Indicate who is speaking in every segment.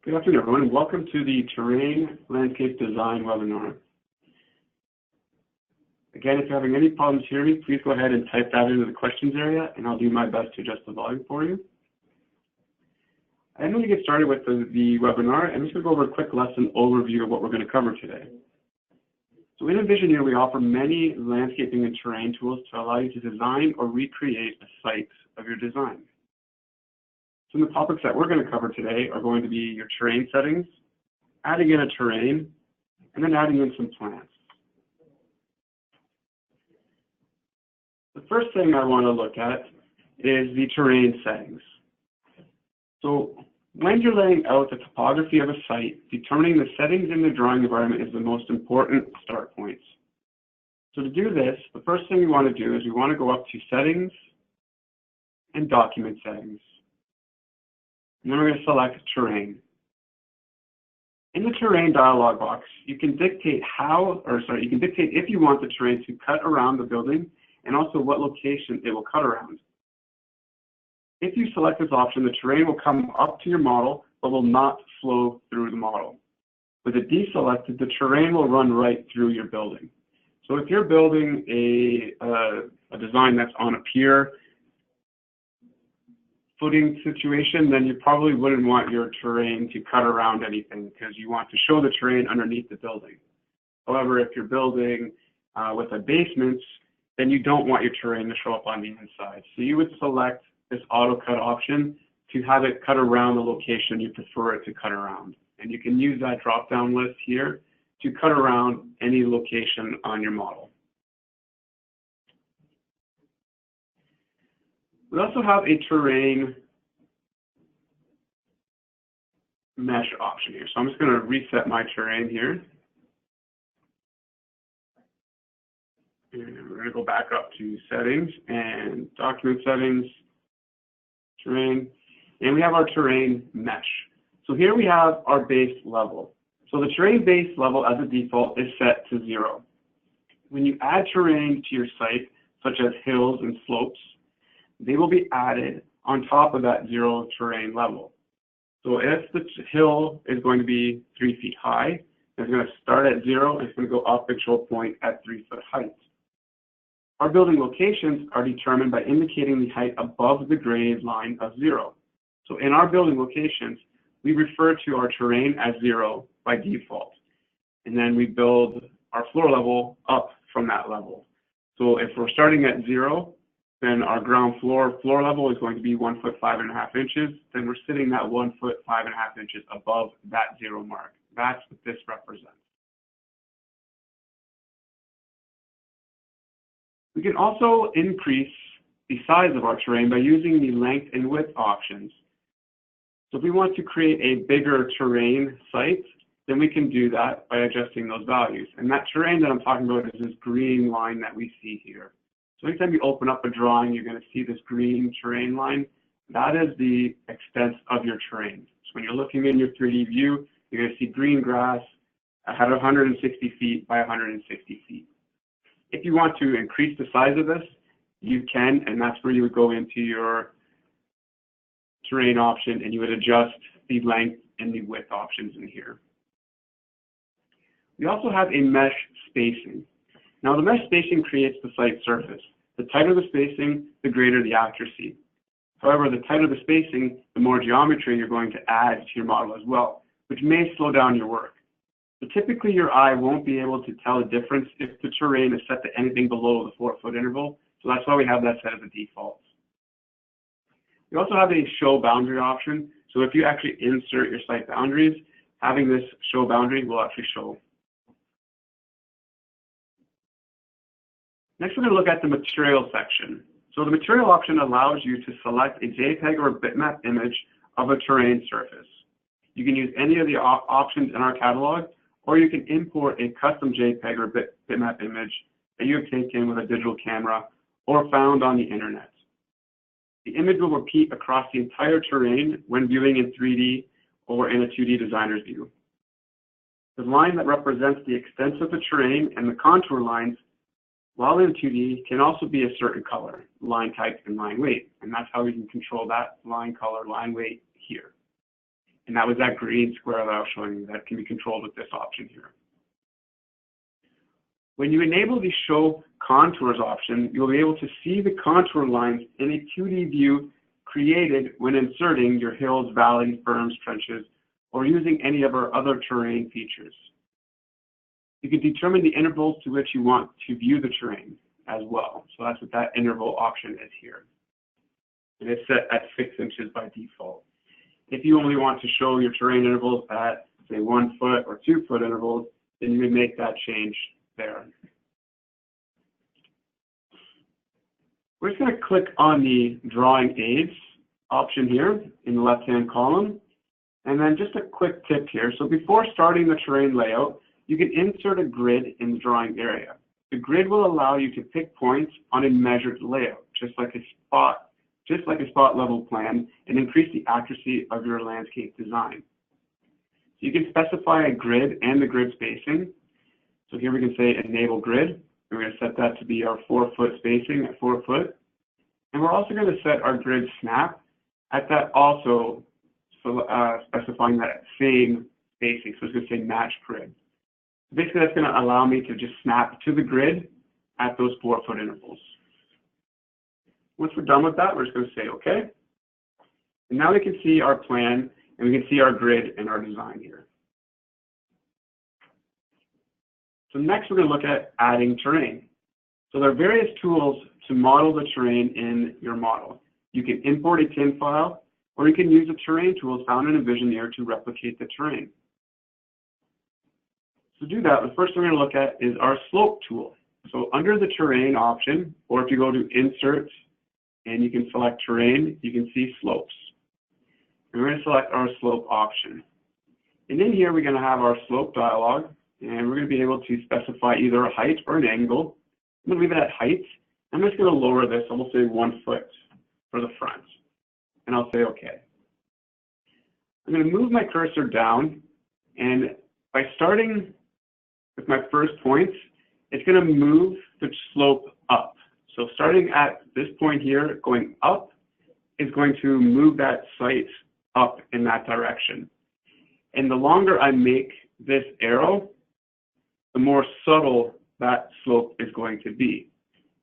Speaker 1: Good afternoon, everyone, and welcome to the Terrain Landscape Design webinar. Again, if you're having any problems hearing me, please go ahead and type that into the questions area, and I'll do my best to adjust the volume for you. I'm going to get started with the webinar. I'm just going to go over a quick lesson overview of what we're going to cover today. So in Envisioneer, we offer many landscaping and terrain tools to allow you to design or recreate a site of your design. Some of the topics that we're going to cover today are going to be your terrain settings, adding in a terrain, and then adding in some plants. The first thing I want to look at is the terrain settings. So when you're laying out the topography of a site, determining the settings in the drawing environment is the most important start points. So to do this, the first thing we want to do is we want to go up to Settings and Document Settings. And then we're going to select Terrain. In the Terrain dialog box, you can dictate if you want the terrain to cut around the building and also what location it will cut around. If you select this option, the terrain will come up to your model but will not flow through the model. With it deselected, the terrain will run right through your building. So if you're building a design that's on a pier footing situation, then you probably wouldn't want your terrain to cut around anything because you want to show the terrain underneath the building. However, if you're building with a basement, then you don't want your terrain to show up on the inside. So you would select this auto cut option to have it cut around the location you prefer it to cut around. And you can use that drop-down list here to cut around any location on your model. We also have a terrain mesh option here. So I'm just going to reset my terrain here. And we're going to go back up to Settings and Document Settings, Terrain, and we have our terrain mesh. So here we have our base level. So the terrain base level as a default is set to 0. When you add terrain to your site, such as hills and slopes, they will be added on top of that 0 terrain level. So if the hill is going to be 3 feet high, it's going to start at 0 and it's going to go up and show a point at 3 foot height. Our building locations are determined by indicating the height above the grade line of 0. So in our building locations, we refer to our terrain as 0 by default. And then we build our floor level up from that level. So if we're starting at 0, then our ground floor level is going to be 1 foot 5.5 inches. Then we're sitting at 1 foot 5.5 inches above that 0 mark. That's what this represents. We can also increase the size of our terrain by using the length and width options. So if we want to create a bigger terrain site, then we can do that by adjusting those values. And that terrain that I'm talking about is this green line that we see here. So anytime you open up a drawing, you're going to see this green terrain line. That is the extent of your terrain. So when you're looking in your 3D view, you're going to see green grass at 160 feet by 160 feet. If you want to increase the size of this, you can, and that's where you would go into your terrain option and you would adjust the length and the width options in here. We also have a mesh spacing. Now the mesh spacing creates the site surface. The tighter the spacing, the greater the accuracy. However, the tighter the spacing, the more geometry you're going to add to your model as well, which may slow down your work. So typically your eye won't be able to tell the difference if the terrain is set to anything below the 4-foot interval. So that's why we have that set as a default. We also have a show boundary option. So if you actually insert your site boundaries, having this show boundary will actually show. Next, we're going to look at the material section. So the material option allows you to select a JPEG or a bitmap image of a terrain surface. You can use any of the options in our catalog, or you can import a custom JPEG or bitmap image that you have taken with a digital camera or found on the internet. The image will repeat across the entire terrain when viewing in 3D or in a 2D designer's view. The line that represents the extent of the terrain and the contour lines while in 2D can also be a certain color, line type and line weight, and that's how we can control that line color, line weight here. And that was that green square that I was showing you that can be controlled with this option here. When you enable the Show Contours option, you'll be able to see the contour lines in a 2D view created when inserting your hills, valleys, berms, trenches, or using any of our other terrain features. You can determine the intervals to which you want to view the terrain as well. So that's what that interval option is here. And it's set at 6 inches by default. If you only want to show your terrain intervals at, say, 1 foot or 2 foot intervals, then you would make that change there. We're just going to click on the Drawing Aids option here in the left-hand column. And then just a quick tip here. So before starting the terrain layout, you can insert a grid in the drawing area. The grid will allow you to pick points on a measured layout, just like a spot level plan, and increase the accuracy of your landscape design. So you can specify a grid and the grid spacing. So here we can say enable grid. We're going to set that to be our 4 foot spacing at 4 foot. And we're also going to set our grid snap at that also, specifying that same spacing. So it's going to say match grid. Basically, that's going to allow me to just snap to the grid at those 4 foot intervals. Once we're done with that, we're just going to say OK. And now we can see our plan, and we can see our grid and our design here. So next, we're going to look at adding terrain. So there are various tools to model the terrain in your model. You can import a TIN file, or you can use the terrain tools found in Envisioneer to replicate the terrain. To do that, the first thing we're going to look at is our slope tool. So under the terrain option, or if you go to insert and you can select terrain, you can see slopes. And we're going to select our slope option. And in here, we're going to have our slope dialog, and we're going to be able to specify either a height or an angle. I'm going to leave it at height. I'm just going to lower this. I'm going to say 1 foot for the front. And I'll say OK. I'm going to move my cursor down, and by starting with my first point, it's going to move the slope up. So starting at this point here, going up is going to move that site up in that direction. And the longer I make this arrow, the more subtle that slope is going to be.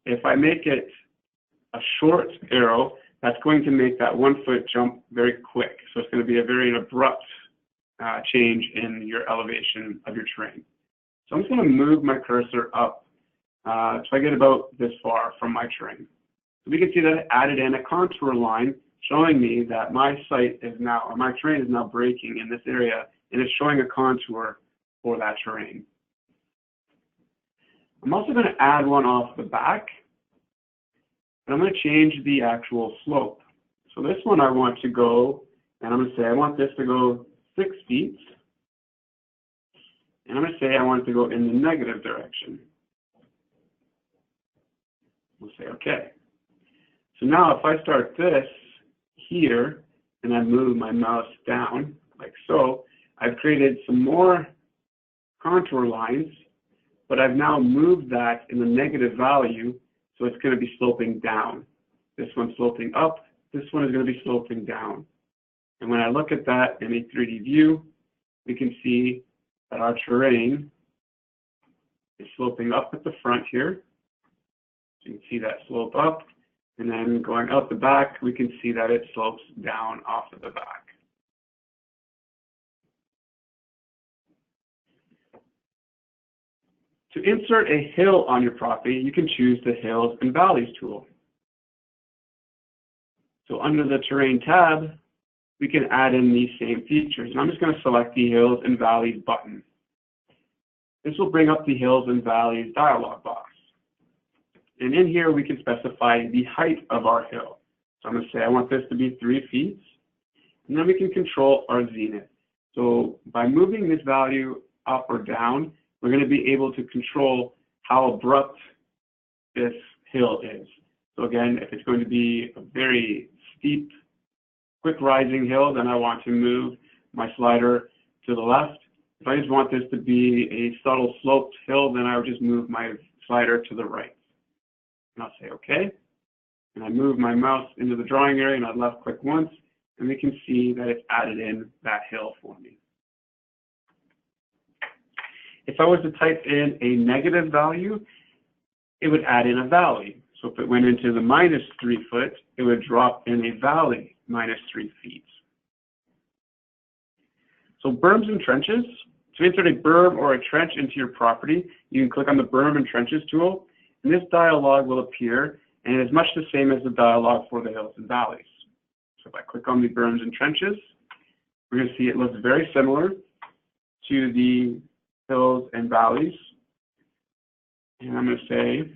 Speaker 1: If I make it a short arrow, that's going to make that 1 foot jump very quick. So it's going to be a very abrupt change in your elevation of your terrain. So I'm just going to move my cursor up so I get about this far from my terrain. So we can see that it added in a contour line showing me that my site is now, or my terrain is now breaking in this area, and it's showing a contour for that terrain. I'm also going to add one off the back, and I'm going to change the actual slope. So this one I want to go, and I'm going to say I want this to go 6 feet. And I'm going to say I want it to go in the negative direction. We'll say OK. So now if I start this here, and I move my mouse down like so, I've created some more contour lines, but I've now moved that in the negative value, so it's going to be sloping down. This one's sloping up. This one is going to be sloping down. And when I look at that in a 3D view, we can see that our terrain is sloping up at the front here. So you can see that slope up, and then going out the back, we can see that it slopes down off of the back. To insert a hill on your property, you can choose the Hills and Valleys tool. So under the Terrain tab, we can add in these same features. And I'm just going to select the Hills and Valleys button. This will bring up the Hills and Valleys dialog box. And in here, we can specify the height of our hill. So I'm going to say I want this to be 3 feet. And then we can control our zenith. So by moving this value up or down, we're going to be able to control how abrupt this hill is. So again, if it's going to be a very steep, quick rising hill, then I want to move my slider to the left. If I just want this to be a subtle sloped hill, then I would just move my slider to the right. And I'll say OK. And I move my mouse into the drawing area, and I left click once. and we can see that it's added in that hill for me. If I was to type in a negative value, it would add in a valley. So if it went into the -3 foot, it would drop in a valley -3 feet. So berms and trenches. To insert a berm or a trench into your property, you can click on the Berm and Trenches tool, and this dialog will appear, and it is much the same as the dialog for the hills and valleys. So if I click on the Berms and Trenches, we're going to see it looks very similar to the hills and valleys. And I'm going to say,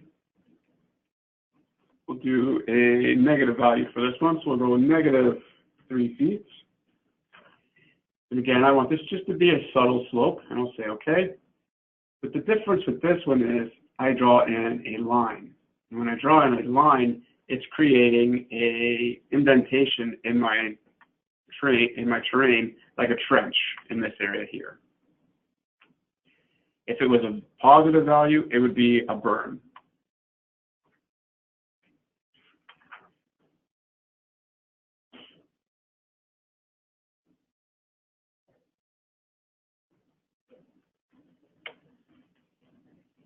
Speaker 1: we'll do a negative value for this one, so we'll go -3 feet. And again, I want this just to be a subtle slope, and I'll say okay. But the difference with this one is I draw in a line. And when I draw in a line, it's creating a indentation in my terrain, like a trench in this area here. If it was a positive value, it would be a berm.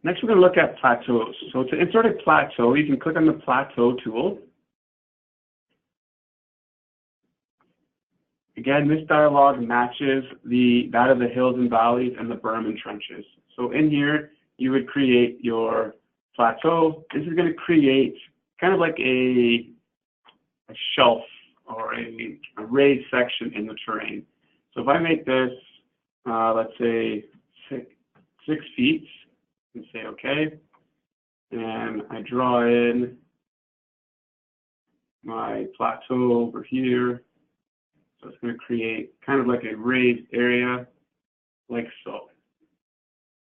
Speaker 1: Next, we're going to look at plateaus. So to insert a plateau, you can click on the Plateau tool. Again, this dialog matches that of the hills and valleys and the berm and trenches. So in here, you would create your plateau. This is going to create kind of like a shelf or a raised section in the terrain. So if I make this, let's say 6 feet, and say okay, and I draw in my plateau over here. So it's going to create kind of like a raised area, like so.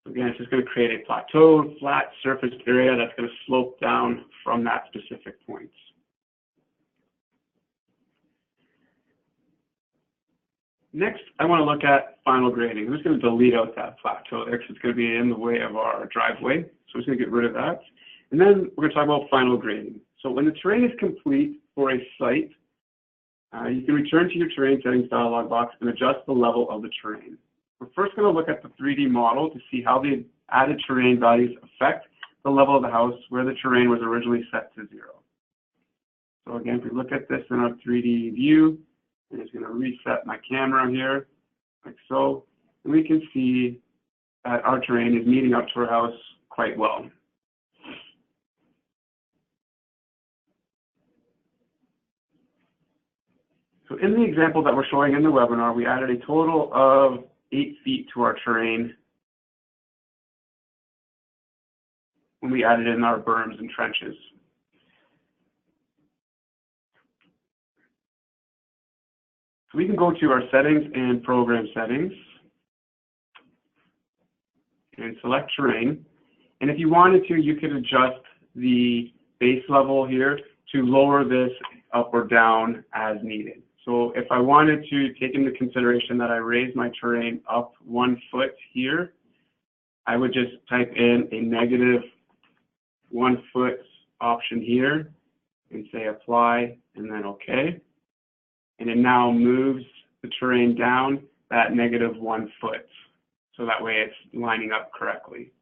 Speaker 1: Again, it's just going to create a plateau, flat surface area that's going to slope down from that specific point. Next, I want to look at final grading. I'm just going to delete out that plateau there because it's going to be in the way of our driveway. So I'm just going to get rid of that. And then we're going to talk about final grading. So when the terrain is complete for a site, you can return to your terrain settings dialog box and adjust the level of the terrain. We're first going to look at the 3D model to see how the added terrain values affect the level of the house where the terrain was originally set to 0. So again, if we look at this in our 3D view, I'm just going to reset my camera here, like so, and we can see that our terrain is meeting up to our house quite well. So in the example that we're showing in the webinar, we added a total of 8 feet to our terrain when we added in our berms and trenches. So we can go to our settings and program settings and select terrain. And if you wanted to, you could adjust the base level here to lower this up or down as needed. So if I wanted to take into consideration that I raise my terrain up 1 foot here, I would just type in a -1 foot option here and say apply and then okay. And it now moves the terrain down that -1 foot. So that way it's lining up correctly.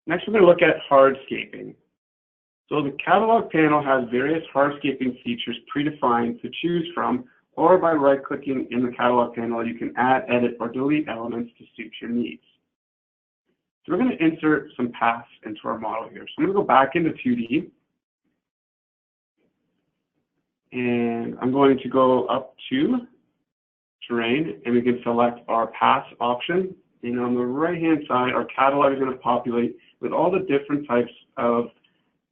Speaker 1: Next, we're going to look at hardscaping. So the catalog panel has various hardscaping features predefined to choose from, or by right-clicking in the catalog panel, you can add, edit, or delete elements to suit your needs. So we're going to insert some paths into our model here. So I'm going to go back into 2D. And I'm going to go up to terrain, and we can select our paths option. And on the right-hand side, our catalog is going to populate with all the different types of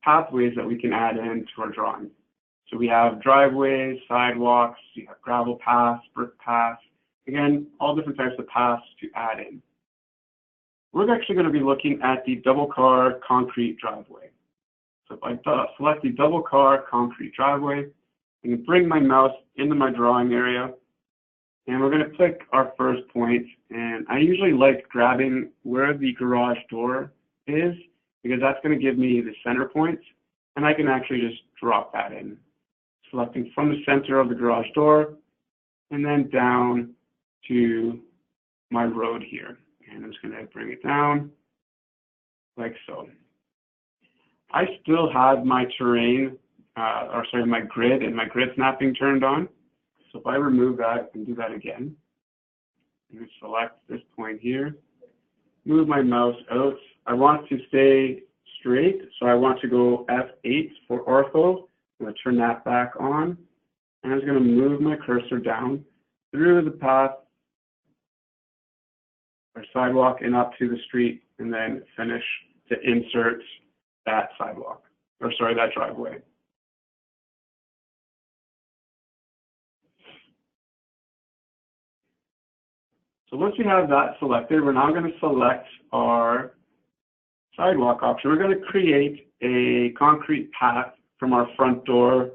Speaker 1: pathways that we can add into our drawing. So we have driveways, sidewalks, you have gravel paths, brick paths, again, all different types of paths to add in. We're actually going to be looking at the double car concrete driveway. So if I select the double car concrete driveway, I can bring my mouse into my drawing area, and we're going to pick our first point. And I usually like grabbing where the garage door is, because that's going to give me the center point. and I can actually just drop that in, selecting from the center of the garage door and then down to my road here. And I'm just going to bring it down like so. I still have my terrain, my grid and my grid snapping turned on. So if I remove that and do that again, and select this point here, move my mouse out. I want to stay straight, so I want to go F8 for ortho. I'm going to turn that back on, and I'm going to move my cursor down through the path or sidewalk and up to the street, and then finish to insert that sidewalk, or sorry, that driveway. So once we have that selected, we're now going to select our sidewalk option. We're going to create a concrete path from our front door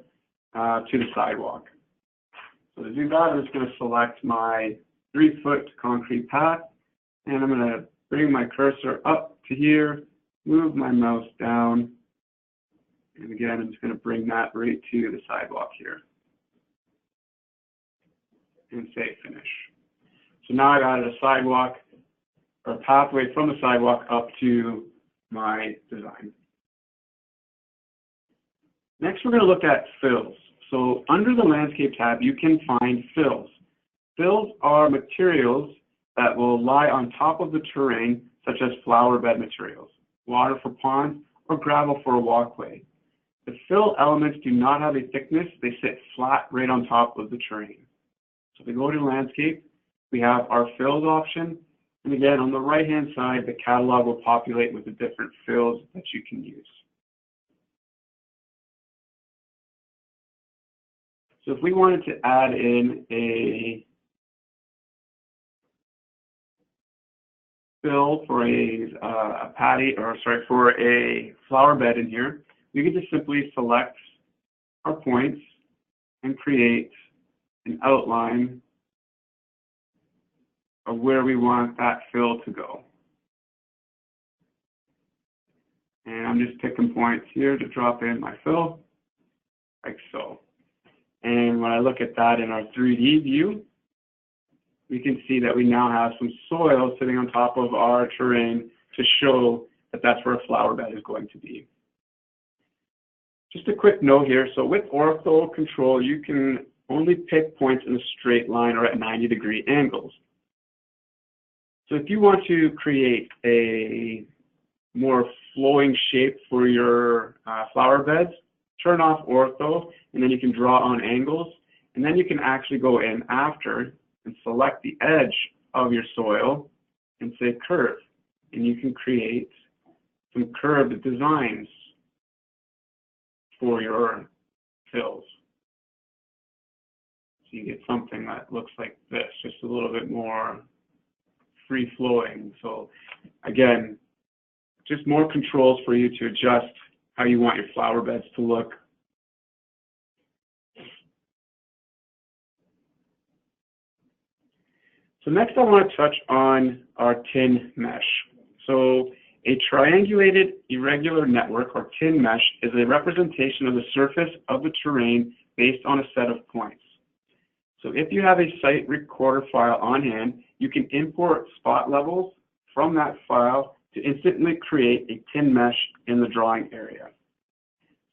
Speaker 1: to the sidewalk. So to do that, I'm just going to select my 3-foot concrete path, and I'm going to bring my cursor up to here, move my mouse down, and again, I'm just going to bring that right to the sidewalk here, and say finish. So now I've added a sidewalk, or a pathway from the sidewalk up to my design. Next, we're going to look at fills. So under the landscape tab, you can find fills. Fills are materials that will lie on top of the terrain, such as flower bed materials, water for ponds, or gravel for a walkway. The fill elements do not have a thickness. They sit flat right on top of the terrain. So if we go to landscape, we have our fills option. And again, on the right-hand side, the catalog will populate with the different fills that you can use. So if we wanted to add in a fill for a for a flower bed in here, we can just simply select our points and create an outline of where we want that fill to go. And I'm just picking points here to drop in my fill, like so. And when I look at that in our 3D view, we can see that we now have some soil sitting on top of our terrain to show that that's where a flower bed is going to be. Just a quick note here, so with ortho control, you can only pick points in a straight line or at 90-degree angles. So if you want to create a more flowing shape for your flower beds, turn off ortho, and then you can draw on angles, and then you can actually go in after and select the edge of your soil and say curve, and you can create some curved designs for your fills. So you get something that looks like this, just a little bit more free-flowing. So again, just more controls for you to adjust how you want your flower beds to look. So next I want to touch on our tin mesh. So a triangulated irregular network, or tin mesh, is a representation of the surface of the terrain based on a set of points. So if you have a site recorder file on hand, you can import spot levels from that file to instantly create a tin mesh in the drawing area.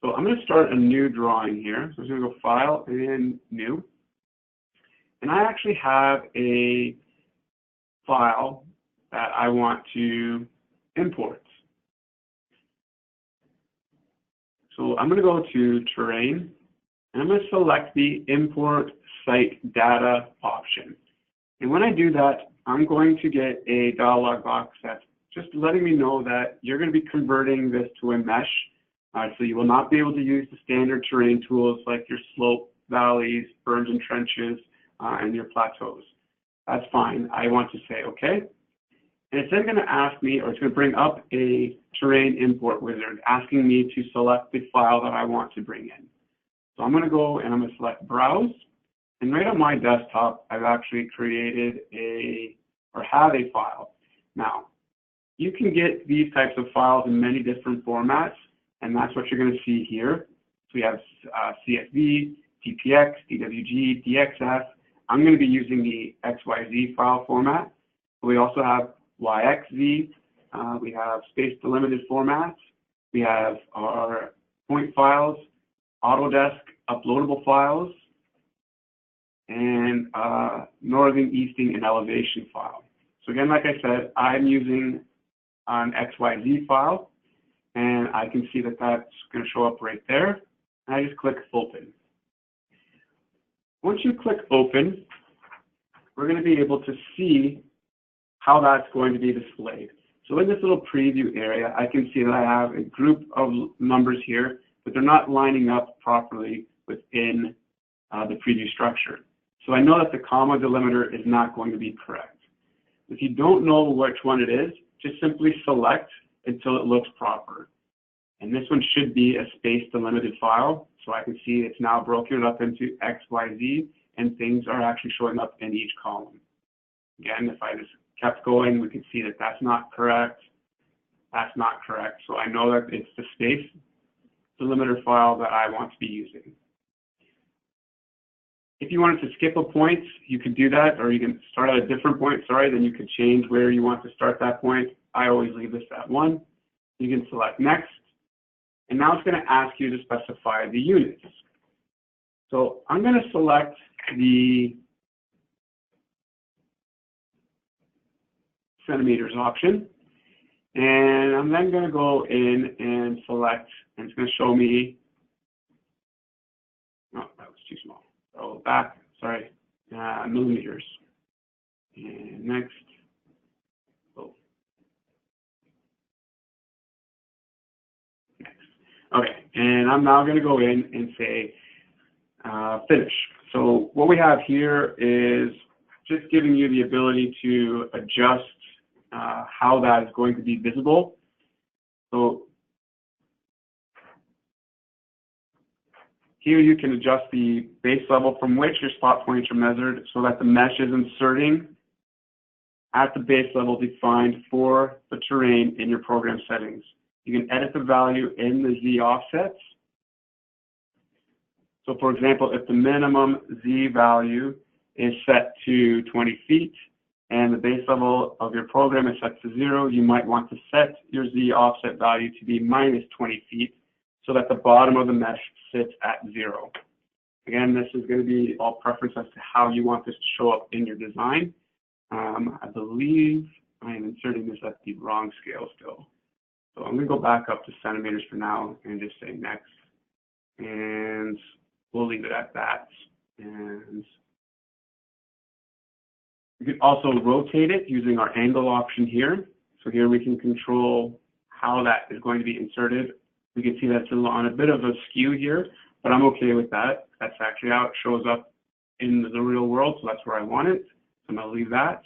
Speaker 1: So I'm going to start a new drawing here. So I'm going to go File and New. And I actually have a file that I want to import. So I'm going to go to Terrain, and I'm going to select the Import Site Data option. And when I do that, I'm going to get a dialog box that's just letting me know that you're going to be converting this to a mesh. So you will not be able to use the standard terrain tools like your slope, valleys, berms and trenches, and your plateaus. That's fine. I want to say OK. And it's then going to ask me, or it's going to bring up a terrain import wizard asking me to select the file that I want to bring in. So I'm going to go and I'm going to select Browse. And right on my desktop, I've actually created have a file. Now, you can get these types of files in many different formats. and that's what you're going to see here. So we have CSV, TPX, DWG, DXF. I'm going to be using the XYZ file format. We also have YXZ. We have space delimited formats. We have our point files, Autodesk uploadable files, and northern, easting, and elevation file. So again, like I said, I'm using an XYZ file, and I can see that that's going to show up right there. And I just click Open. Once you click Open, we're going to be able to see how that's going to be displayed. So in this little preview area, I can see that I have a group of numbers here, but they're not lining up properly within the preview structure. So I know that the comma delimiter is not going to be correct. If you don't know which one it is, just simply select until it looks proper. And this one should be a space delimited file. So I can see it's now broken up into X, Y, Z, and things are actually showing up in each column. Again, if I just kept going, we can see that that's not correct. That's not correct. So I know that it's the space delimiter file that I want to be using. If you wanted to skip a point, you could do that, or you can start at a different point, then you could change where you want to start that point. I always leave this at 1. You can select Next, and now it's going to ask you to specify the units. So I'm going to select the centimeters option, and I'm then going to go in and select, and it's going to show me, oh, that was too small. So back, millimeters. And next. Oh. Next. Okay, and I'm now going to go in and say finish. So what we have here is just giving you the ability to adjust how that is going to be visible. So here you can adjust the base level from which your spot points are measured so that the mesh is inserting at the base level defined for the terrain in your program settings. You can edit the value in the Z offsets. So for example, if the minimum Z value is set to 20 feet and the base level of your program is set to 0, you might want to set your Z offset value to be minus 20 feet so that the bottom of the mesh sits at 0. Again, this is going to be all preference as to how you want this to show up in your design. I believe I am inserting this at the wrong scale still. So I'm going to go back up to centimeters for now and just say next. And we'll leave it at that. And you can also rotate it using our angle option here. So here we can control how that is going to be inserted. We can see that's on a bit of a skew here, but I'm okay with that. That's actually how it shows up in the real world, so that's where I want it. So I'm going to leave that.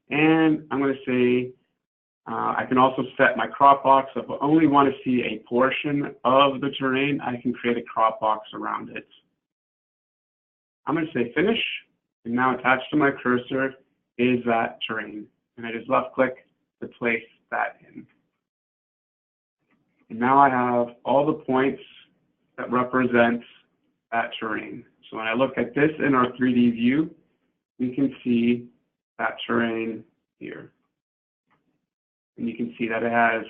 Speaker 1: And I'm going to say I can also set my crop box. If I only want to see a portion of the terrain, I can create a crop box around it. I'm going to say finish, and now attached to my cursor is that terrain. And I just left click to place that in. And now I have all the points that represent that terrain. So when I look at this in our 3D view, we can see that terrain here. And you can see that it has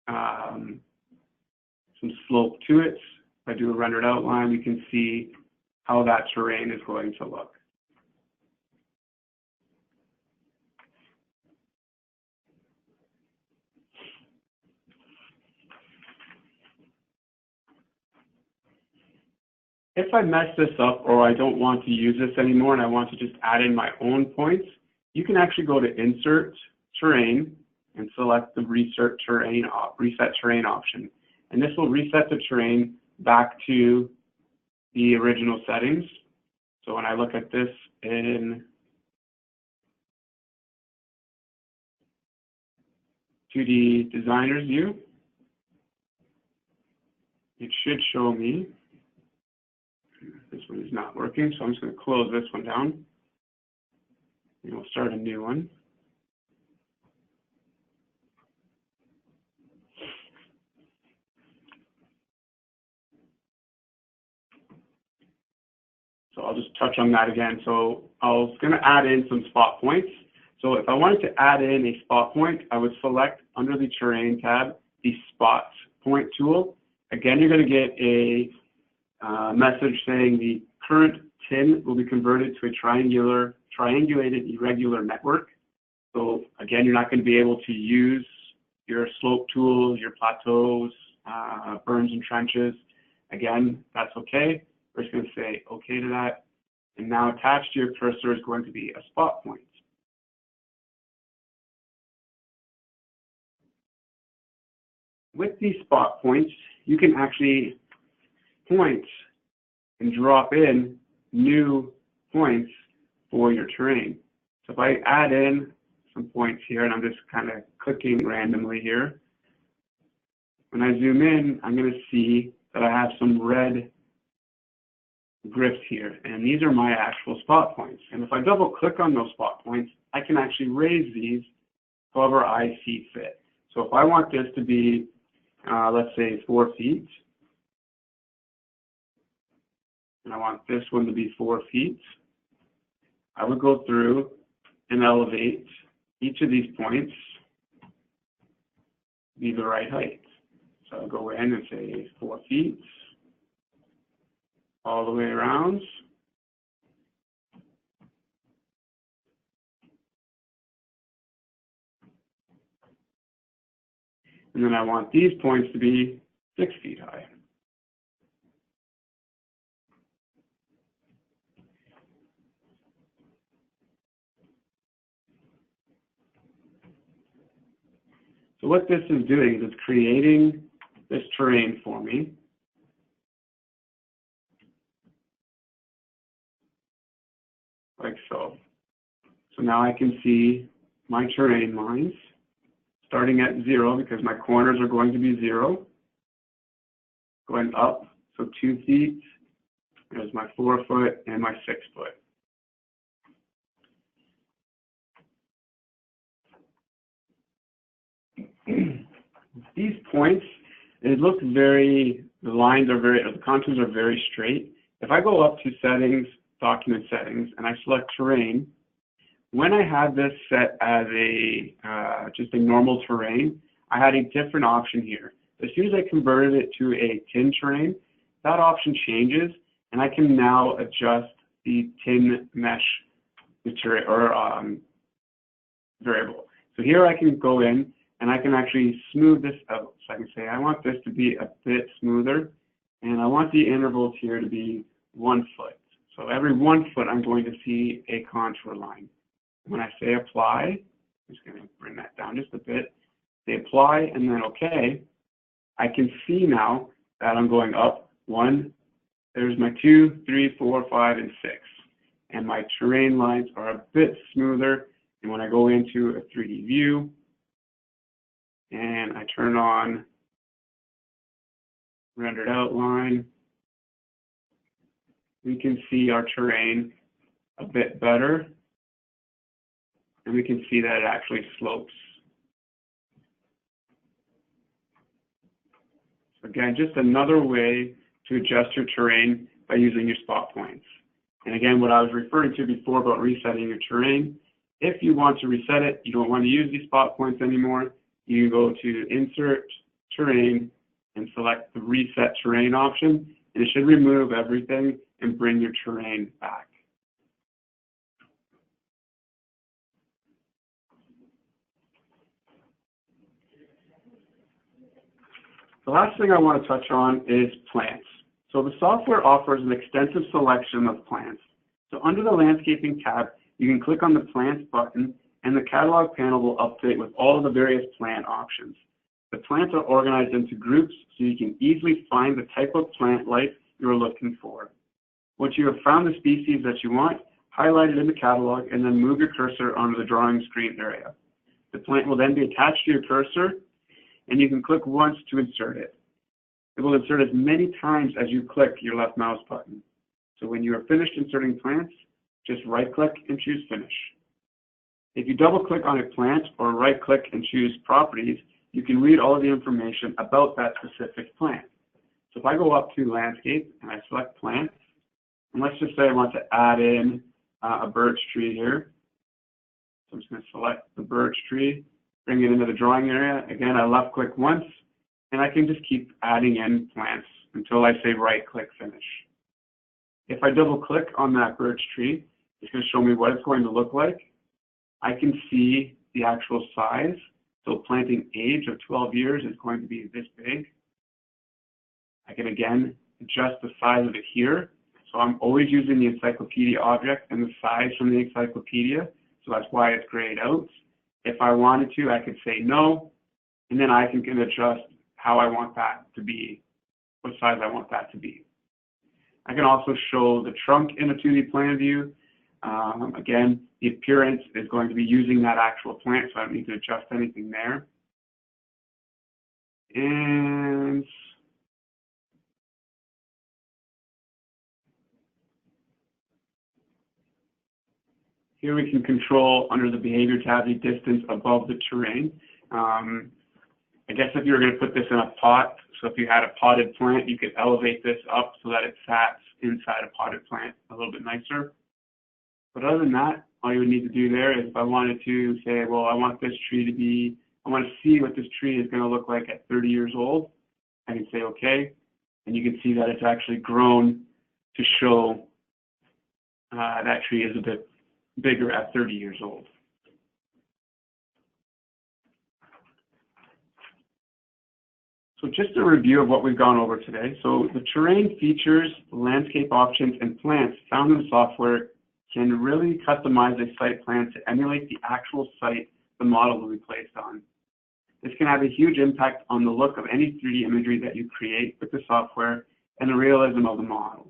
Speaker 1: some slope to it. If I do a rendered outline, we can see how that terrain is going to look. If I mess this up or I don't want to use this anymore and I want to just add in my own points, you can actually go to Insert Terrain and select the Reset Terrain option. And this will reset the terrain back to the original settings. So when I look at this in 2D Designer's view, it should show me. This one is not working, so I'm just going to close this one down. And we'll start a new one. So I'll just touch on that again. So I was going to add in some spot points. So if I wanted to add in a spot point, I would select under the Terrain tab, the Spot Point tool. Again, you're going to get a message saying the current tin will be converted to a triangulated irregular network. So again, you're not going to be able to use your slope tools, your plateaus, berms and trenches. Again, that's okay. We're just going to say okay to that. And now attached to your cursor is going to be a spot point. With these spot points, you can actually point and drop in new points for your terrain. So if I add in some points here, and I'm just kind of clicking randomly here, when I zoom in, I'm going to see that I have some red grips here, and these are my actual spot points. And if I double click on those spot points, I can actually raise these however I see fit. So if I want this to be, let's say 4 feet, and I want this one to be 4 feet, I would go through and elevate each of these points to be the right height. So I'll go in and say 4 feet all the way around. And then I want these points to be 6 feet high. So what this is doing is it's creating this terrain for me. Like so. So now I can see my terrain lines starting at 0 because my corners are going to be 0. Going up, so 2 feet. There's my 4 foot and my 6 foot. These points, it looks very, the contours are very straight. If I go up to settings, document settings, and I select terrain, when I had this set as a just a normal terrain, I had a different option here. As soon as I converted it to a tin terrain, that option changes, and I can now adjust the tin mesh material or variable. So here I can go in and I can actually smooth this out. So I can say I want this to be a bit smoother, and I want the intervals here to be 1 foot. So every 1 foot, I'm going to see a contour line. When I say apply, I'm just going to bring that down just a bit. Say apply and then OK. I can see now that I'm going up 1. There's my 2, 3, 4, 5, and 6. And my terrain lines are a bit smoother. And when I go into a 3D view and I turn on rendered outline, we can see our terrain a bit better. And we can see that it actually slopes. So again, just another way to adjust your terrain by using your spot points. And again, what I was referring to before about resetting your terrain, if you want to reset it, you don't want to use these spot points anymore, you can go to Insert, Terrain, and select the Reset Terrain option, and it should remove everything and bring your terrain back. The last thing I want to touch on is plants. So the software offers an extensive selection of plants. So under the Landscaping tab, you can click on the Plants button, and the catalog panel will update with all of the various plant options. The plants are organized into groups so you can easily find the type of plant life you're looking for. Once you have found the species that you want, highlight it in the catalog and then move your cursor onto the drawing screen area. The plant will then be attached to your cursor, and you can click once to insert it. It will insert as many times as you click your left mouse button. So when you are finished inserting plants, just right-click and choose Finish. If you double-click on a plant or right-click and choose Properties, you can read all of the information about that specific plant. So if I go up to Landscape and I select Plants, And let's just say I want to add in a birch tree here. So I'm just going to select the birch tree, bring it into the drawing area. Again, I left click once, and I can just keep adding in plants until I say right click finish. If I double click on that birch tree, it's going to show me what it's going to look like. I can see the actual size. So planting age of 12 years is going to be this big. I can again adjust the size of it here. So I'm always using the encyclopedia object and the size from the encyclopedia. So that's why it's grayed out. If I wanted to, I could say no, and then I can adjust how I want that to be, what size I want that to be. I can also show the trunk in a 2D plan view. Again, the appearance is going to be using that actual plant, so I don't need to adjust anything there. And here we can control under the behavior tab the distance above the terrain. I guess if you were going to put this in a pot, so if you had a potted plant, you could elevate this up so that it sat inside a potted plant a little bit nicer. But other than that, all you would need to do there is if I wanted to say, well, I want this tree to be, I want to see what this tree is going to look like at 30 years old, I can say okay, and you can see that it's actually grown to show that tree is a bit bigger at 30 years old. So just a review of what we've gone over today. So the terrain features, landscape options, and plants found in the software can really customize a site plan to emulate the actual site the model will be placed on. This can have a huge impact on the look of any 3D imagery that you create with the software and the realism of the model.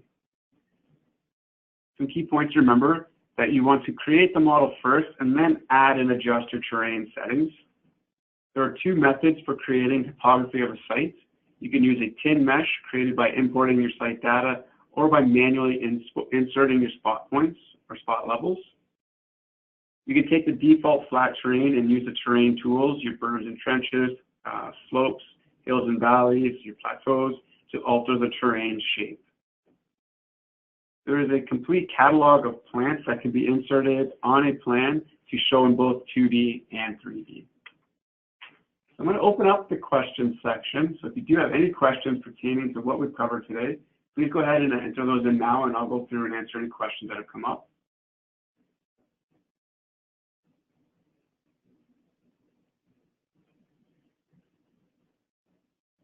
Speaker 1: Some key points to remember: that you want to create the model first and then add and adjust your terrain settings. There are two methods for creating topography of a site. You can use a tin mesh created by importing your site data or by manually inserting your spot points or spot levels. You can take the default flat terrain and use the terrain tools, your berms and trenches, slopes, hills and valleys, your plateaus, to alter the terrain shape. There is a complete catalog of plants that can be inserted on a plan to show in both 2D and 3D. I'm going to open up the questions section. So if you do have any questions pertaining to what we've covered today, please go ahead and enter those in now, and I'll go through and answer any questions that have come up.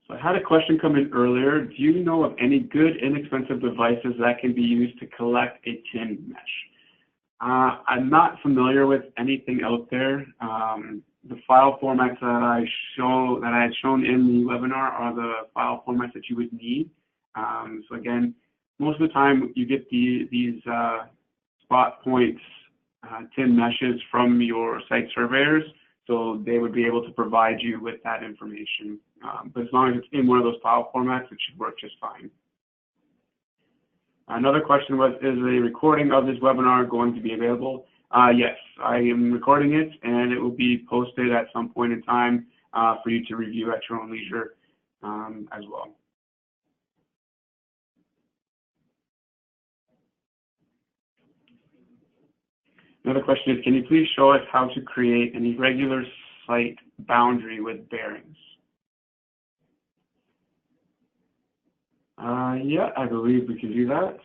Speaker 1: So I had a question come in earlier. Do you know of any good, inexpensive devices that can be used to collect a tin mesh? I'm not familiar with anything out there. The file formats that I had shown in the webinar are the file formats that you would need. So again, most of the time you get these spot points, tin meshes from your site surveyors, so they would be able to provide you with that information. But as long as it's in one of those file formats, it should work just fine. Another question was, is a recording of this webinar going to be available? Yes, I am recording it, and it will be posted at some point in time for you to review at your own leisure as well. Another question is, can you please show us how to create an irregular site boundary with bearings? Yeah, I believe we can do that.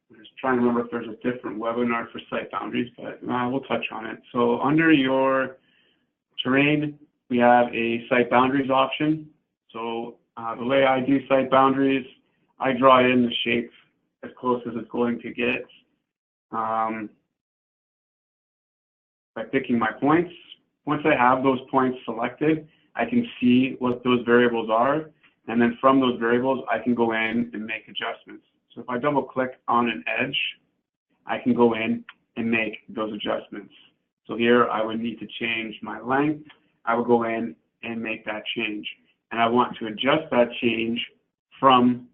Speaker 1: I'm just trying to remember if there's a different webinar for site boundaries, but we'll touch on it. So under your terrain, we have a site boundaries option. So the way I do site boundaries, I draw in the shape as close as it's going to get by picking my points. Once I have those points selected, I can see what those variables are. And then from those variables, I can go in and make adjustments. So if I double click on an edge, I can go in and make those adjustments. So here I would need to change my length. I will go in and make that change. And I want to adjust that change from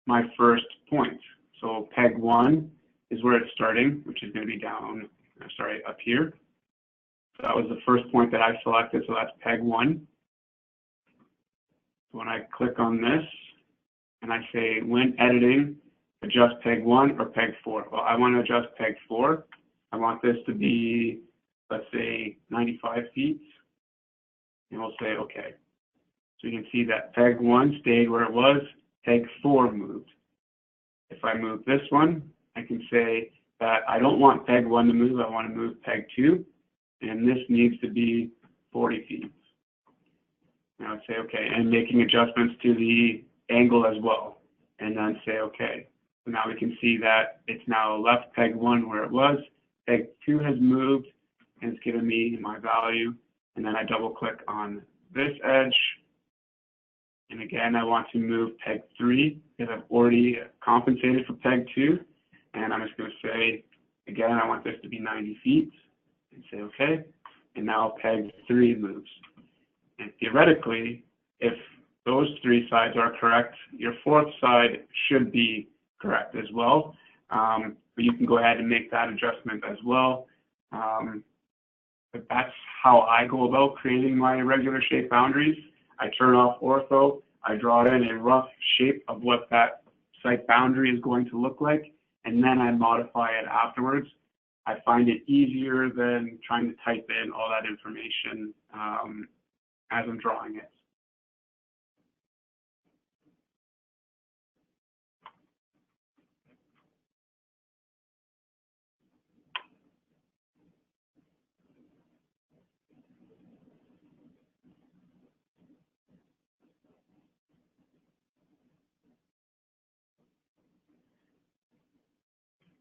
Speaker 1: my first point. So peg 1 is where it's starting, which is going to be down, up here. So that was the first point that I selected, so that's peg 1. When I click on this and I say, when editing, adjust peg 1 or peg 4. Well, I want to adjust peg 4. I want this to be, let's say, 95 feet, and we'll say OK. So you can see that peg 1 stayed where it was, peg 4 moved. If I move this one, I can say that I don't want peg 1 to move, I want to move peg 2, and this needs to be 40 feet. Now I'd say OK, and making adjustments to the angle as well, and then say OK. So now we can see that it's now left peg 1 where it was, peg 2 has moved, and it's given me my value, and then I double click on this edge, and again I want to move peg 3 because I've already compensated for peg 2, and I'm just going to say, again, I want this to be 90 feet, and say OK, and now peg 3 moves. And theoretically, if those 3 sides are correct, your 4th side should be correct as well. But you can go ahead and make that adjustment as well. But that's how I go about creating my regular shape boundaries. I turn off ortho, I draw in a rough shape of what that site boundary is going to look like, and then I modify it afterwards. I find it easier than trying to type in all that information as I'm drawing it.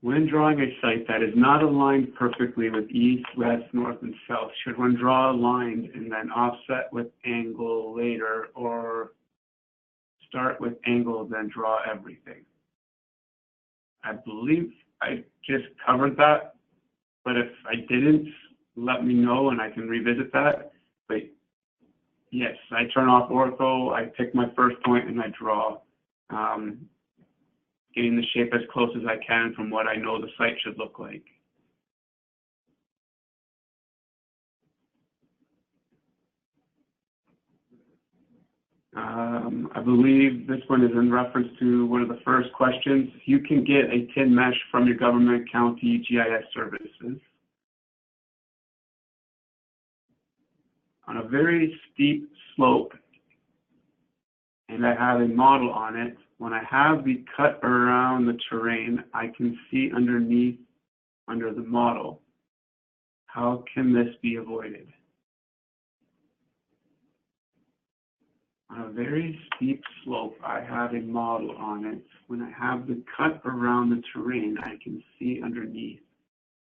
Speaker 1: When drawing a site that is not aligned perfectly with east, west, north, and south, should one draw a line and then offset with angle later, or start with angle then draw everything? I believe I just covered that, but if I didn't, let me know and I can revisit that. But yes, I turn off ortho, I pick my first point and I draw. Getting the shape as close as I can from what I know the site should look like. I believe this one is in reference to one of the first questions. You can get a tin mesh from your government county GIS services. On a very steep slope, and I have a model on it, when I have the cut around the terrain, I can see underneath, under the model. How can this be avoided? On a very steep slope, I have a model on it. When I have the cut around the terrain, I can see underneath,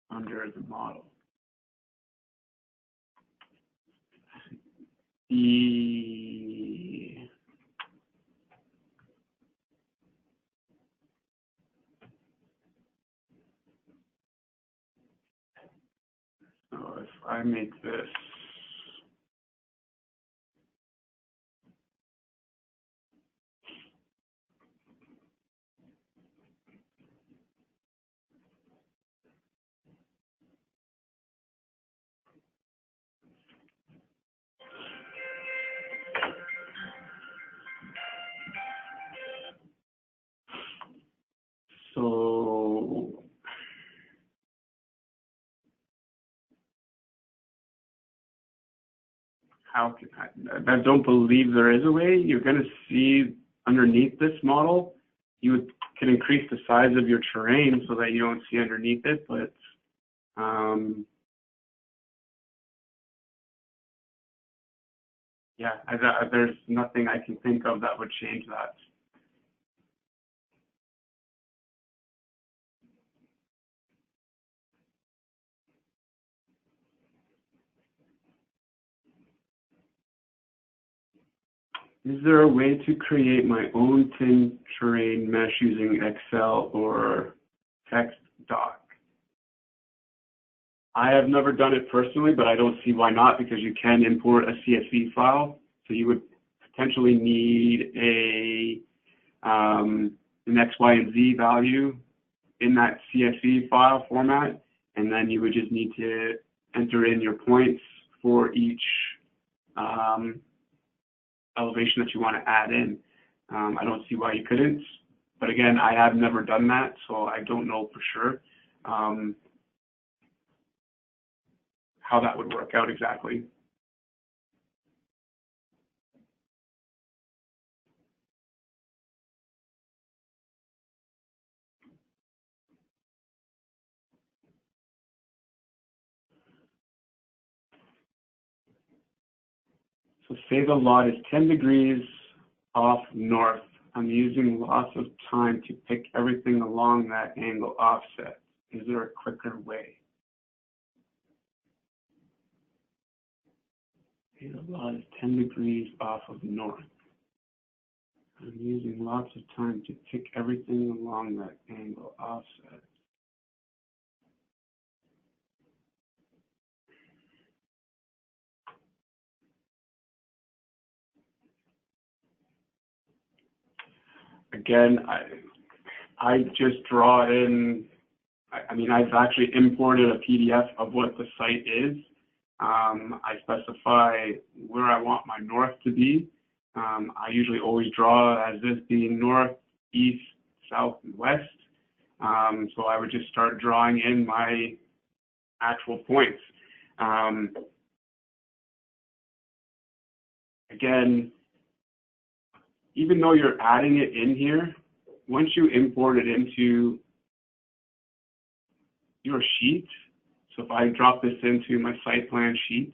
Speaker 1: under the model. So if I make this so how can I don't believe there is a way. You're going to see underneath this model, you can increase the size of your terrain so that you don't see underneath it, but yeah, there's nothing I can think of that would change that. Is there a way to create my own tin terrain mesh using Excel or text doc? I have never done it personally, but I don't see why not, because you can import a CSV file. So you would potentially need an X, Y, and Z value in that CSV file format, and then you would just need to enter in your points for each elevation that you want to add in. I don't see why you couldn't, But again, I have never done that, so I don't know for sure how that would work out exactly. So say the lot is 10 degrees off north. I'm using lots of time to pick everything along that angle offset. Is there a quicker way? Say the lot is 10 degrees off of north. I'm using lots of time to pick everything along that angle offset. Again, I just draw in, I mean, I've actually imported a PDF of what the site is. I specify where I want my north to be. I usually always draw as this being north, east, south, and west. So I would just start drawing in my actual points. Again, even though you're adding it in here, once you import it into your sheet, so if I drop this into my site plan sheet,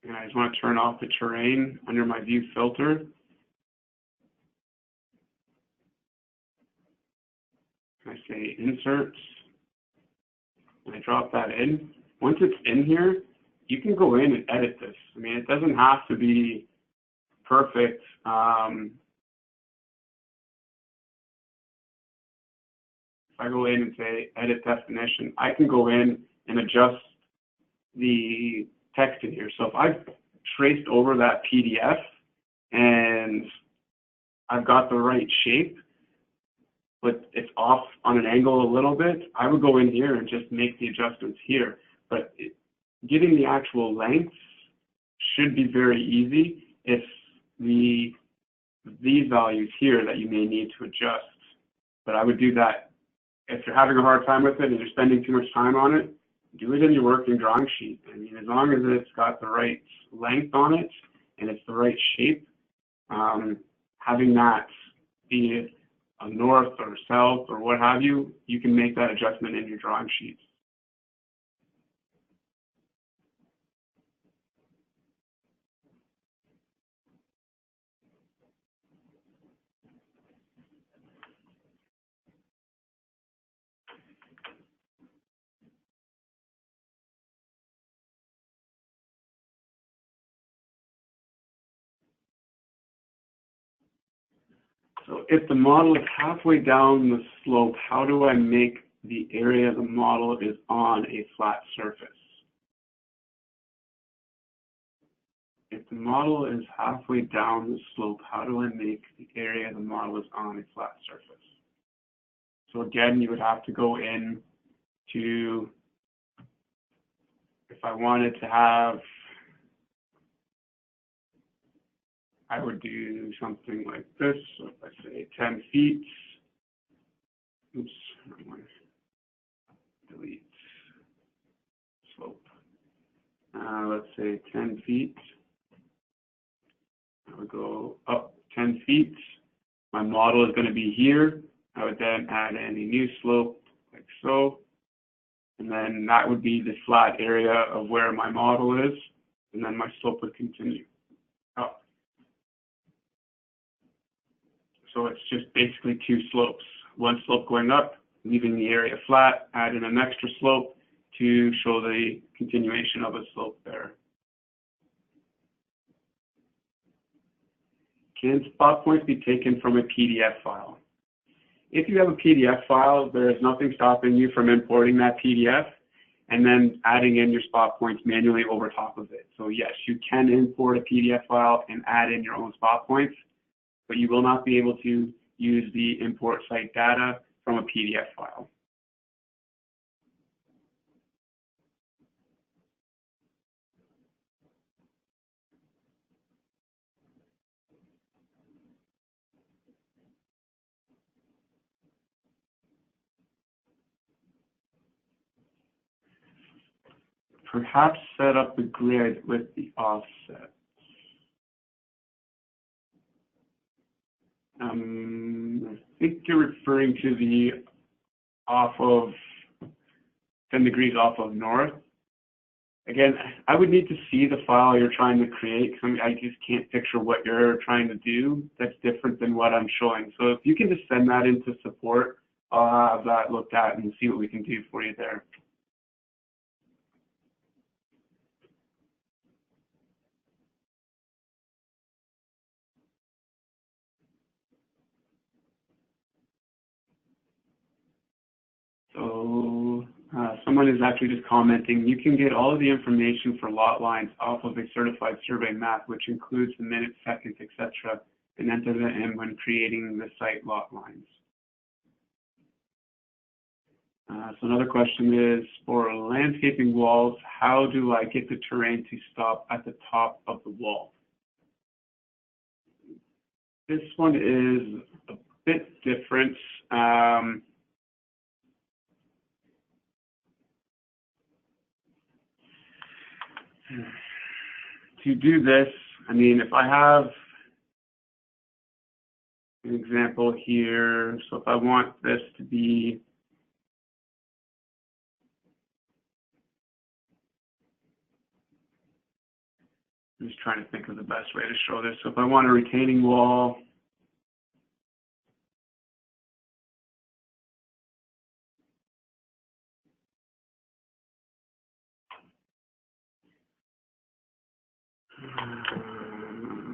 Speaker 1: and I just want to turn off the terrain under my view filter, I say insert, and I drop that in. Once it's in here, you can go in and edit this. I mean, it doesn't have to be perfect. If I go in and say edit definition, I can go in and adjust the text in here. So if I've traced over that PDF and I've got the right shape, but it's off on an angle a little bit, I would go in here and just make the adjustments here. But getting the actual lengths should be very easy. It's these values here that you may need to adjust. But I would do that if you're having a hard time with it and you're spending too much time on it. Do it in your working drawing sheet. I mean, as long as it's got the right length on it and it's the right shape, having that be a north or south or what have you, you can make that adjustment in your drawing sheets. So if the model is halfway down the slope, how do I make the area the model is on a flat surface? If the model is halfway down the slope, how do I make the area the model is on a flat surface? So again, you would have to go in to, if I wanted to have, I would do something like this. So if I say 10 feet, oops, delete slope. Let's say 10 feet. I would go up 10 feet. My model is going to be here. I would then add in a new slope like so. And then that would be the flat area of where my model is. And then my slope would continue up. So it's just basically two slopes. One slope going up, leaving the area flat, add in an extra slope to show the continuation of a slope there. Can spot points be taken from a PDF file? If you have a PDF file, there is nothing stopping you from importing that PDF and then adding in your spot points manually over top of it. So yes, you can import a PDF file and add in your own spot points, but you will not be able to use the import site data from a PDF file. perhaps set up the grid with the offset. I think you're referring to the off of 10 degrees off of north. Again, I would need to see the file you're trying to create, because I just can't picture what you're trying to do that's different than what I'm showing. So if you can just send that into support, I'll have that looked at and see what we can do for you there. So someone is actually just commenting, you can get all of the information for lot lines off of a certified survey map, which includes the minutes, seconds, etc., and enter them in when creating the site lot lines. So another question is, for landscaping walls, how do I get the terrain to stop at the top of the wall? This one is a bit different. To do this, I mean, if I have an example here, so if I want this to be I'm just trying to think of the best way to show this. So if I want a retaining wall,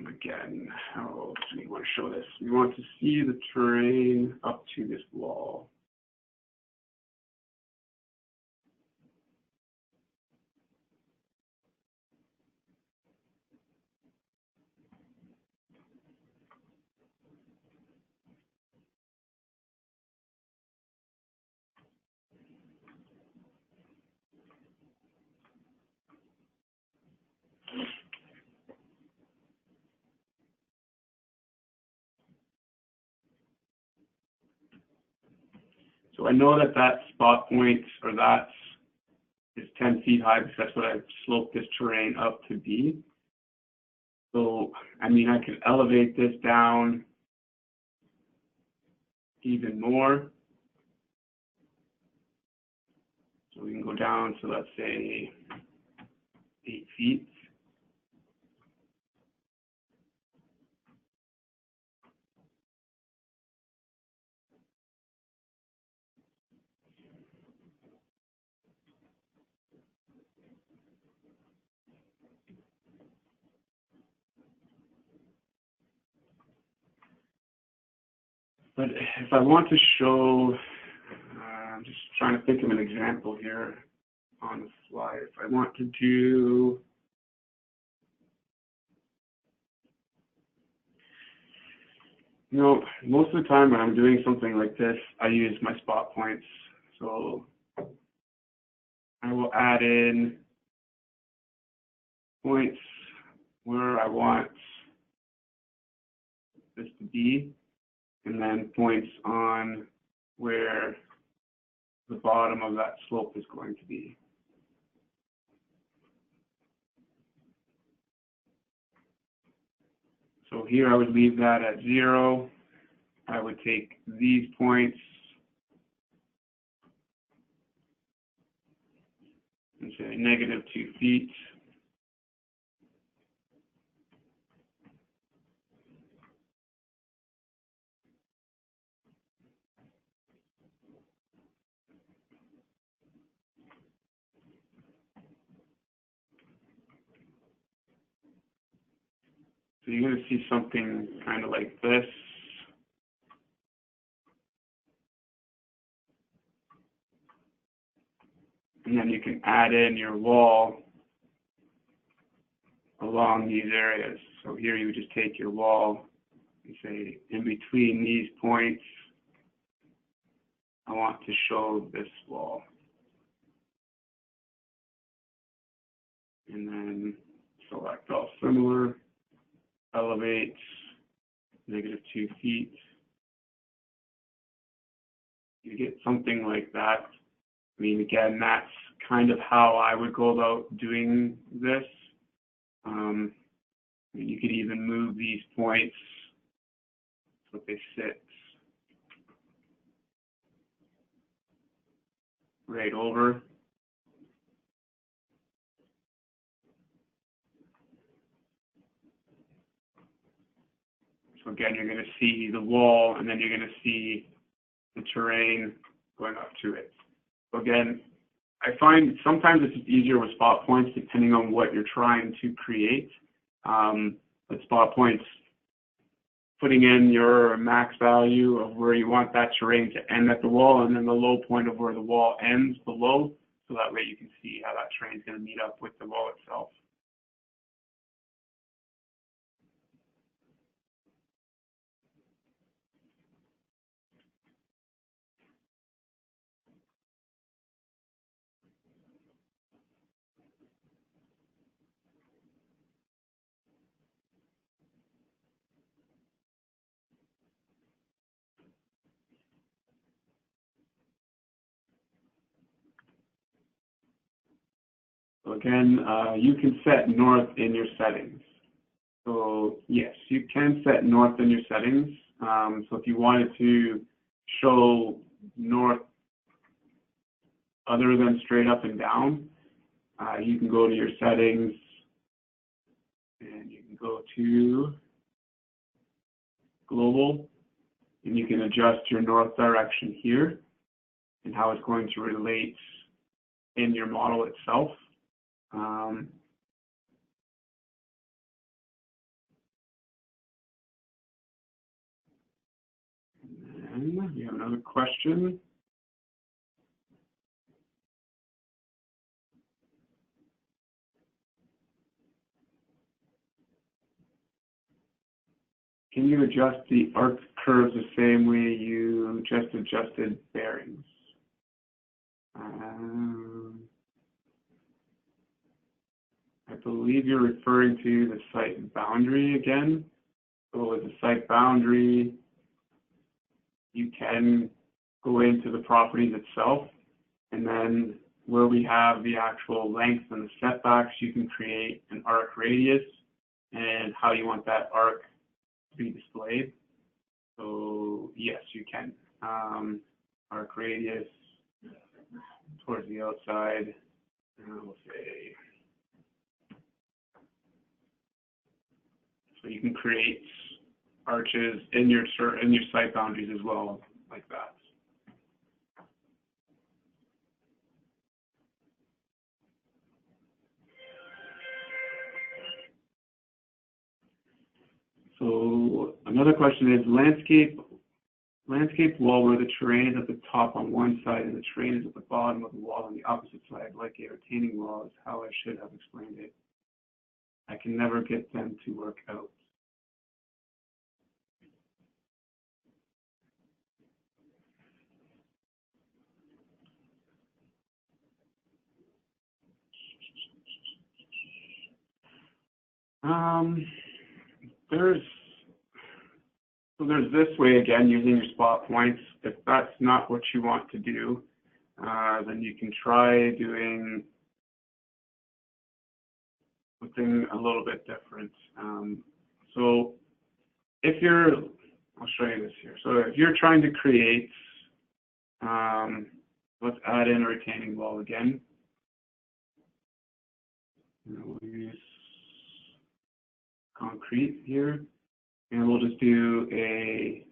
Speaker 1: again, how do we want to show this? We want to see the terrain up to this wall. So I know that that spot point, or that is 10 feet high, because that's what I've sloped this terrain up to be. So, I mean, I could elevate this down even more. So we can go down to, let's say, 8 feet. But if I want to show, I'm just trying to think of an example here on the fly. If I want to do, you know, most of the time when I'm doing something like this, I use my spot points. So I will add in points where I want this to be, and then points on where the bottom of that slope is going to be. So here I would leave that at 0. I would take these points and say -2 feet. So you're going to see something kind of like this. And then you can add in your wall along these areas. So here you would just take your wall and say, in between these points, I want to show this wall. And then select all similar, elevate, -2 feet. You get something like that. I mean, again, that's kind of how I would go about doing this. You could even move these points so that they sit right over. So again, you're going to see the wall, and then you're going to see the terrain going up to it. So again, I find sometimes it's easier with spot points depending on what you're trying to create. With spot points, putting in your max value of where you want that terrain to end at the wall, and then the low point of where the wall ends below, so that way you can see how that terrain is going to meet up with the wall itself. So again, you can set north in your settings. So yes, you can set north in your settings. So if you wanted to show north other than straight up and down, you can go to your settings and you can go to global, and you can adjust your north direction here and how it's going to relate in your model itself. And we have another question. Can you adjust the arc curves the same way you just adjusted bearings? I believe you're referring to the site boundary again. So with the site boundary, you can go into the properties itself, and then where we have the actual length and the setbacks, you can create an arc radius and how you want that arc to be displayed. So yes, you can. Arc radius towards the outside, we'll say. So you can create arches in your site boundaries as well, like that. So another question is landscape wall where the terrain is at the top on one side and the terrain is at the bottom of the wall on the opposite side, like a retaining wall, is how I should have explained it. I can never get them to work out. There's this way again, using your spot points. If that's not what you want to do, then you can try doing something a little bit different. So if you're, I'll show you this here. So if you're trying to create, let's add in a retaining wall again. We'll use concrete here, and we'll just do a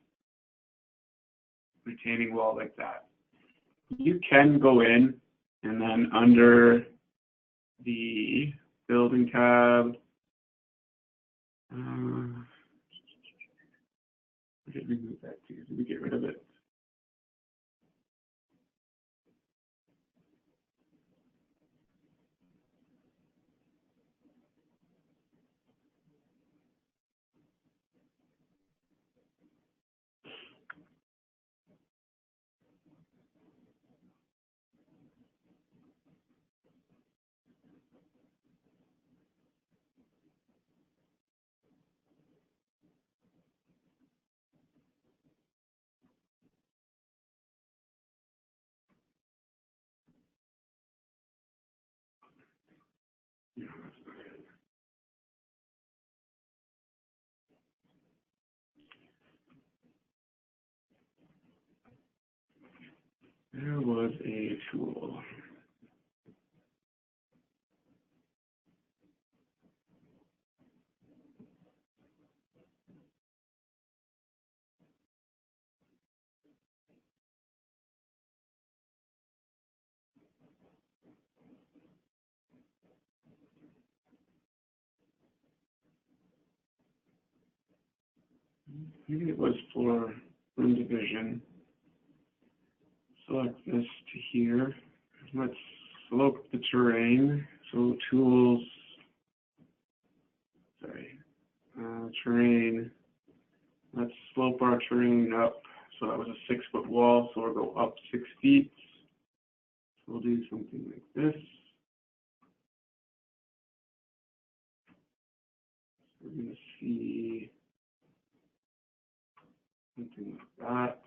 Speaker 1: retaining wall like that. You can go in and then under the building tab, remove that too. Did we get rid of it? There was a tool. Maybe it was for room division. Select this to here. Let's slope the terrain. So tools, terrain. Let's slope our terrain up. So that was a 6-foot wall, so we'll go up 6 feet. So we'll do something like this. We're going to see something like that.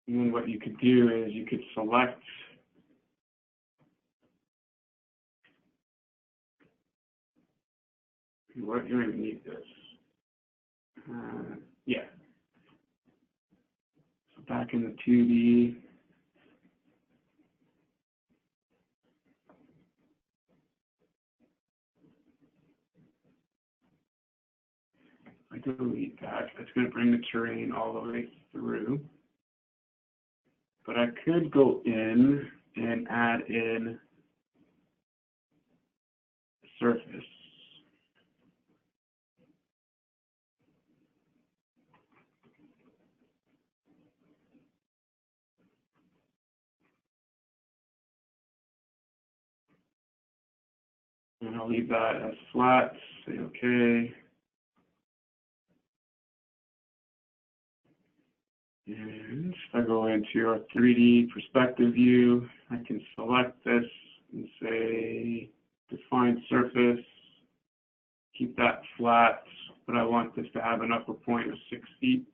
Speaker 1: And then what you could do is you could select what you don't even need this. Yeah. So back in the 2D. I delete that. It's going to bring the terrain all the way through. But I could go in and add in a surface. And I'll leave that as flat, say okay. And if I go into our 3D perspective view, I can select this and say define surface, keep that flat, but I want this to have an upper point of 6 feet.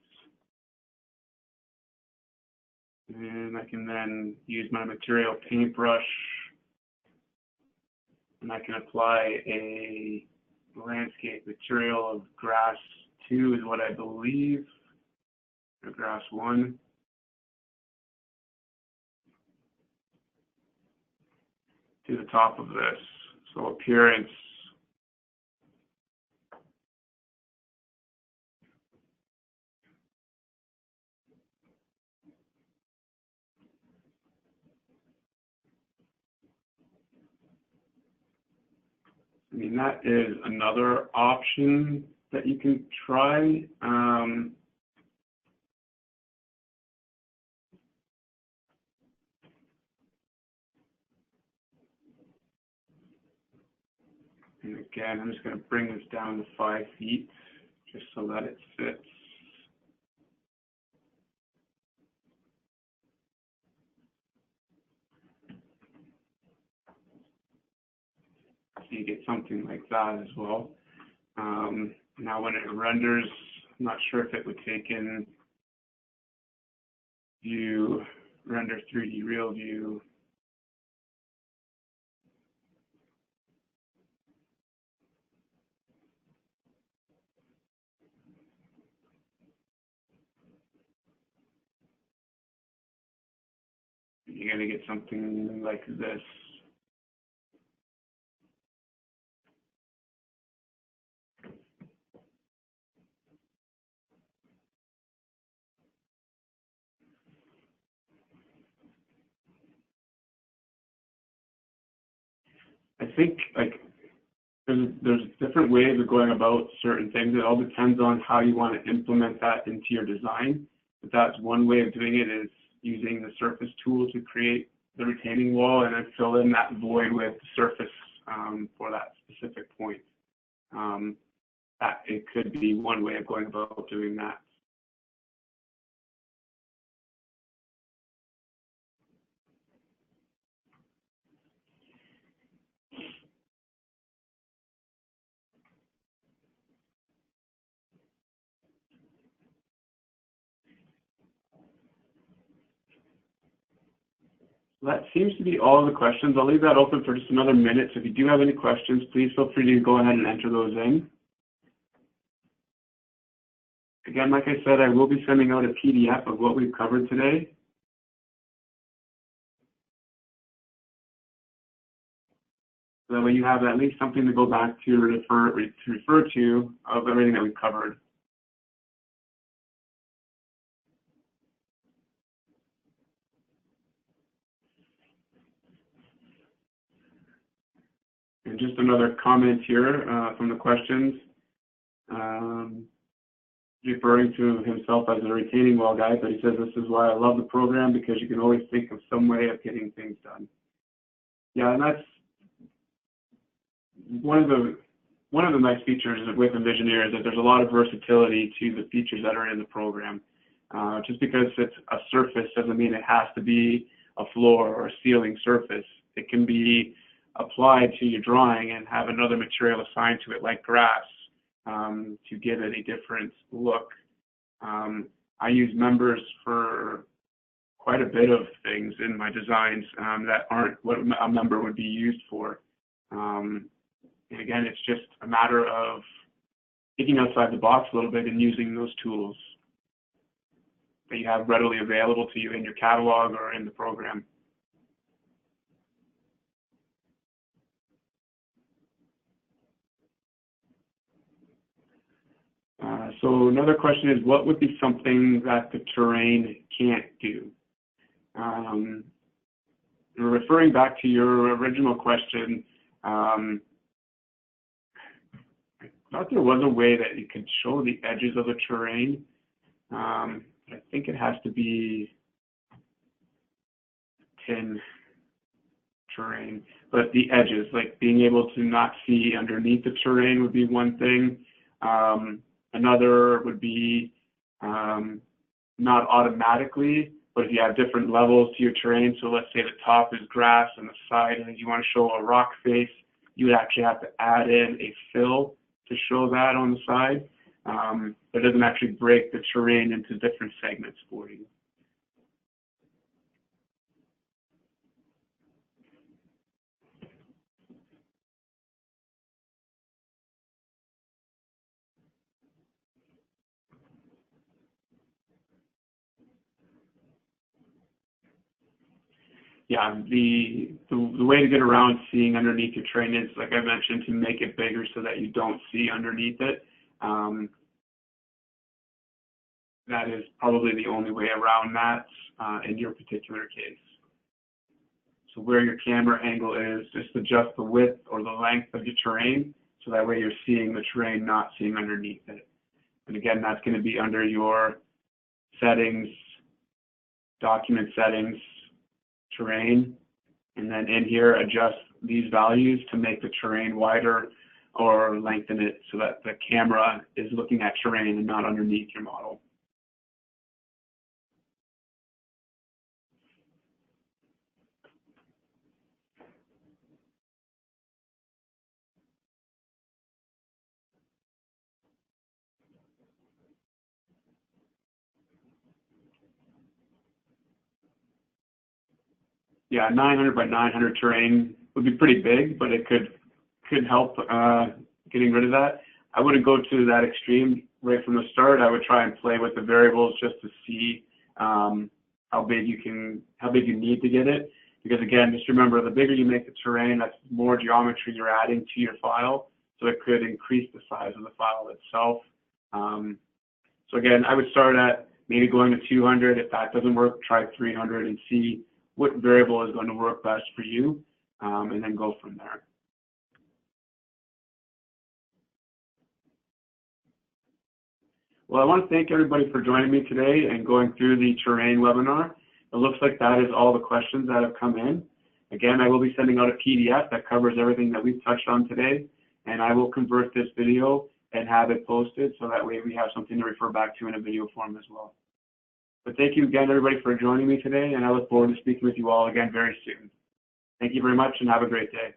Speaker 1: And I can then use my material paintbrush, and I can apply a landscape material of grass 2 is what I believe, or grass 1. To the top of this. So appearance. I mean, that is another option that you can try. And again, I'm just going to bring this down to 5 feet just so that it fits. So you get something like that as well. Now when it renders, I'm not sure if it would take in view, render 3D real view. You're going to get something like this. I think like there's different ways of going about certain things. It all depends on how you want to implement that into your design. But that's one way of doing it, is using the surface tool to create the retaining wall and then fill in that void with the surface for that specific point. That it could be one way of going about doing that. That seems to be all the questions. I'll leave that open for just another minute. So if you do have any questions, please feel free to go ahead and enter those in. Again, like I said, I will be sending out a PDF of what we've covered today. So that way you have at least something to go back to refer to of everything that we've covered. And just another comment here from the questions, referring to himself as a retaining wall guy, but he says, this is why I love the program, because you can always think of some way of getting things done. Yeah, and that's one of the nice features with Envisioneer is that there's a lot of versatility to the features that are in the program. Just because it's a surface doesn't mean it has to be a floor or a ceiling surface. It can be applied to your drawing and have another material assigned to it, like grass, to give it a different look. I use members for quite a bit of things in my designs that aren't what a member would be used for. And again, it's just a matter of thinking outside the box a little bit and using those tools that you have readily available to you in your catalog or in the program. So another question is, what would be something that the terrain can't do? Referring back to your original question, I thought there was a way that you could show the edges of the terrain. I think it has to be tin terrain, but the edges, like being able to not see underneath the terrain would be one thing. Another would be not automatically, but if you have different levels to your terrain, so let's say the top is grass and the side, and you want to show a rock face, you would actually have to add in a fill to show that on the side. But it doesn't actually break the terrain into different segments for you. Yeah, the way to get around seeing underneath your terrain is, like I mentioned, to make it bigger so that you don't see underneath it. That is probably the only way around that in your particular case. So where your camera angle is, just adjust the width or the length of your terrain, so that way you're seeing the terrain, not seeing underneath it. And again, that's going to be under your settings, document settings, terrain, and then in here adjust these values to make the terrain wider or lengthen it so that the camera is looking at terrain and not underneath your model. Yeah, 900 by 900 terrain would be pretty big, but it could help getting rid of that. I wouldn't go to that extreme right from the start. I would try and play with the variables just to see how big you need to get it. Because again, just remember, the bigger you make the terrain, that's more geometry you're adding to your file. So it could increase the size of the file itself. So again, I would start at maybe going to 200. If that doesn't work, try 300 and see what variable is going to work best for you, and then go from there. Well, I want to thank everybody for joining me today and going through the terrain webinar. It looks like that is all the questions that have come in. Again, I will be sending out a PDF that covers everything that we've touched on today, and I will convert this video and have it posted so that way we have something to refer back to in a video form as well. But thank you again, everybody, for joining me today, and I look forward to speaking with you all again very soon. Thank you very much, and have a great day.